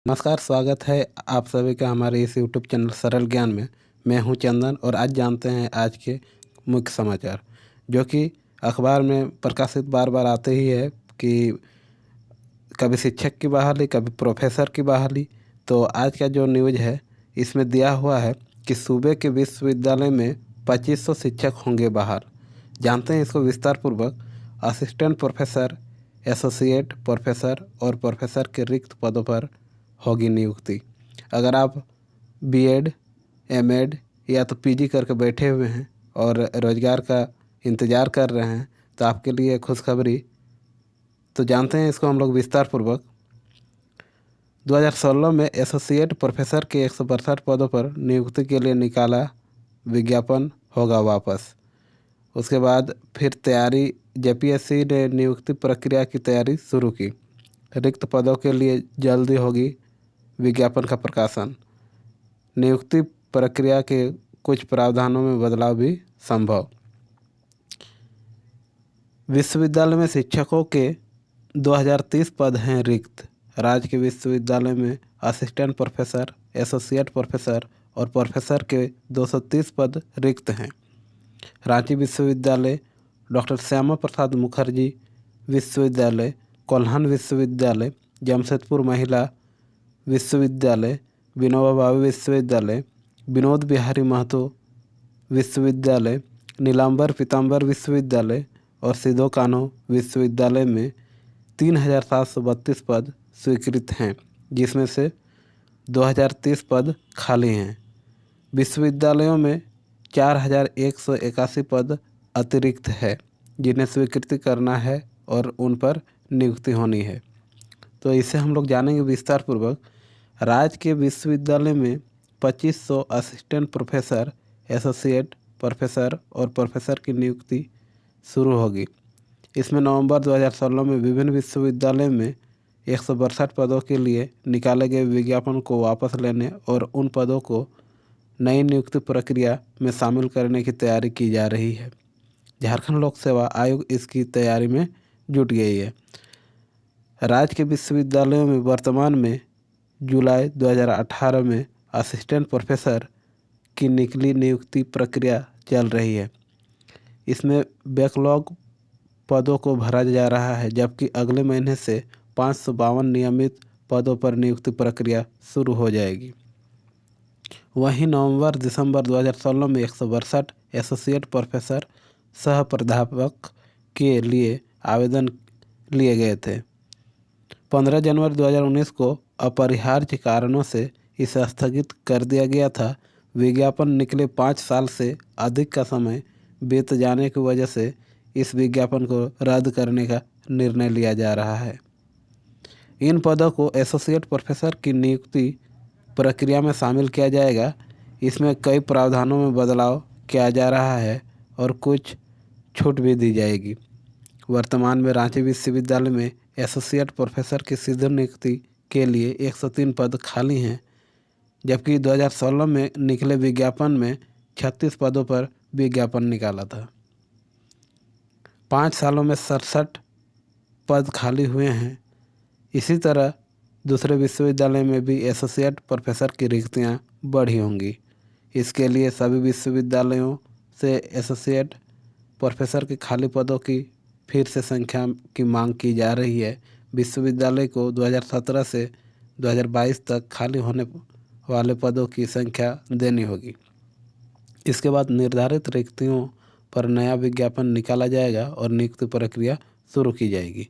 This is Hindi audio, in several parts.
नमस्कार, स्वागत है आप सभी का हमारे इस यूट्यूब चैनल सरल ज्ञान में। मैं हूं चंदन और आज जानते हैं आज के मुख्य समाचार, जो कि अखबार में प्रकाशित बार बार आते ही है कि कभी शिक्षक की बहाली, कभी प्रोफेसर की बहाली। तो आज का जो न्यूज़ है इसमें दिया हुआ है कि सूबे के विश्वविद्यालय में 2500 शिक्षक होंगे बहाल। जानते हैं इसको विस्तार पूर्वक। असिस्टेंट प्रोफेसर, एसोसिएट प्रोफेसर और प्रोफेसर के रिक्त पदों पर होगी नियुक्ति। अगर आप बीएड, एमएड या तो पीजी करके बैठे हुए हैं और रोजगार का इंतज़ार कर रहे हैं तो आपके लिए खुशखबरी। तो जानते हैं इसको हम लोग विस्तार पूर्वक। 2016 में एसोसिएट प्रोफेसर के 162 पदों पर नियुक्ति के लिए निकाला विज्ञापन होगा वापस। उसके बाद फिर तैयारी, जेपीएससी ने नियुक्ति प्रक्रिया की तैयारी शुरू की। रिक्त पदों के लिए जल्दी होगी विज्ञापन का प्रकाशन। नियुक्ति प्रक्रिया के कुछ प्रावधानों में बदलाव भी संभव। विश्वविद्यालय में शिक्षकों के 2030 पद हैं रिक्त। राज्य के विश्वविद्यालय में असिस्टेंट प्रोफेसर, एसोसिएट प्रोफेसर और प्रोफेसर के 230 पद रिक्त हैं। रांची विश्वविद्यालय, डॉक्टर श्यामा प्रसाद मुखर्जी विश्वविद्यालय, कोल्हान विश्वविद्यालय, जमशेदपुर महिला विश्वविद्यालय, विनोबा भावे विश्वविद्यालय, विनोद बिहारी महतो विश्वविद्यालय, नीलांबर पीताम्बर विश्वविद्यालय और सिधो कान्हो विश्वविद्यालय में 3732 पद स्वीकृत हैं, जिसमें से 2030 पद खाली हैं। विश्वविद्यालयों में 4181 पद अतिरिक्त है, जिन्हें स्वीकृति करना है और उन पर नियुक्ति होनी है। तो इसे हम लोग जानेंगे विस्तार पूर्वक। राज्य के विश्वविद्यालय में 2500 असिस्टेंट प्रोफेसर, एसोसिएट प्रोफेसर और प्रोफेसर की नियुक्ति शुरू होगी। इसमें नवंबर 2016 में विभिन्न विश्वविद्यालय में 162 पदों के लिए निकाले गए विज्ञापन को वापस लेने और उन पदों को नई नियुक्ति प्रक्रिया में शामिल करने की तैयारी की जा रही है। झारखंड लोक सेवा आयोग इसकी तैयारी में जुट गई है। राज्य के विश्वविद्यालयों में वर्तमान में जुलाई 2018 में असिस्टेंट प्रोफेसर की निकली नियुक्ति प्रक्रिया चल रही है। इसमें बैकलॉग पदों को भरा जा रहा है, जबकि अगले महीने से 552 नियमित पदों पर नियुक्ति प्रक्रिया शुरू हो जाएगी। वहीं नवंबर दिसंबर 2016 में 162 एसोसिएट प्रोफेसर सह प्राध्यापक के लिए आवेदन लिए गए थे। 15 जनवरी 2019 को अपरिहार्य कारणों से इसे स्थगित कर दिया गया था। विज्ञापन निकले 5 साल से अधिक का समय बीत जाने की वजह से इस विज्ञापन को रद्द करने का निर्णय लिया जा रहा है। इन पदों को एसोसिएट प्रोफेसर की नियुक्ति प्रक्रिया में शामिल किया जाएगा। इसमें कई प्रावधानों में बदलाव किया जा रहा है और कुछ छूट भी दी जाएगी। वर्तमान में रांची विश्वविद्यालय में एसोसिएट प्रोफेसर की सीधी नियुक्ति के लिए 103 पद खाली हैं, जबकि 2016 में निकले विज्ञापन में 36 पदों पर विज्ञापन निकाला था। 5 सालों में 67 पद खाली हुए हैं। इसी तरह दूसरे विश्वविद्यालय में भी एसोसिएट प्रोफेसर की रिक्तियां बढ़ी होंगी। इसके लिए सभी विश्वविद्यालयों से एसोसिएट प्रोफेसर के खाली पदों की फिर से संख्या की मांग की जा रही है। विश्वविद्यालय को 2017 से 2022 तक खाली होने वाले पदों की संख्या देनी होगी। इसके बाद निर्धारित रिक्तियों पर नया विज्ञापन निकाला जाएगा और नियुक्ति प्रक्रिया शुरू की जाएगी।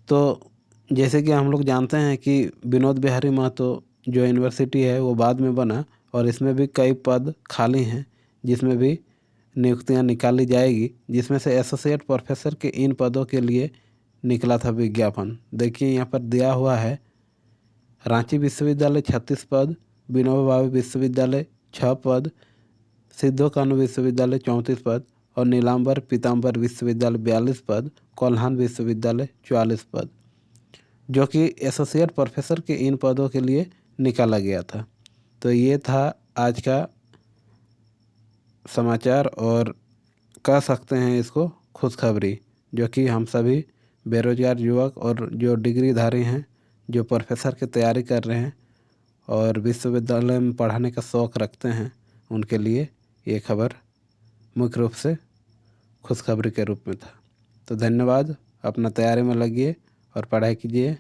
तो जैसे कि हम लोग जानते हैं कि विनोद बिहारी महतो जो यूनिवर्सिटी है वो बाद में बना और इसमें भी कई पद खाली हैं, जिसमें भी नियुक्तियां निकाली जाएगी, जिसमें से एसोसिएट प्रोफेसर के इन पदों के लिए निकला था विज्ञापन। देखिए यहाँ पर दिया हुआ है। रांची विश्वविद्यालय 36 पद, विनोबा भावे विश्वविद्यालय 6 पद, सिद्धो कान्हू विश्वविद्यालय 34 पद और नीलांबर पीताम्बर विश्वविद्यालय 42 पद, कोल्हान विश्वविद्यालय 44 पद, जो कि एसोसिएट प्रोफेसर के इन पदों के लिए निकाला गया था। तो ये था आज का समाचार और कह सकते हैं इसको खुशखबरी, जो कि हम सभी बेरोजगार युवक और जो डिग्रीधारी हैं जो प्रोफेसर की तैयारी कर रहे हैं और विश्वविद्यालय में पढ़ाने का शौक़ रखते हैं, उनके लिए ये खबर मुख्य रूप से खुशखबरी के रूप में था। तो धन्यवाद, अपना तैयारी में लगिए और पढ़ाई कीजिए।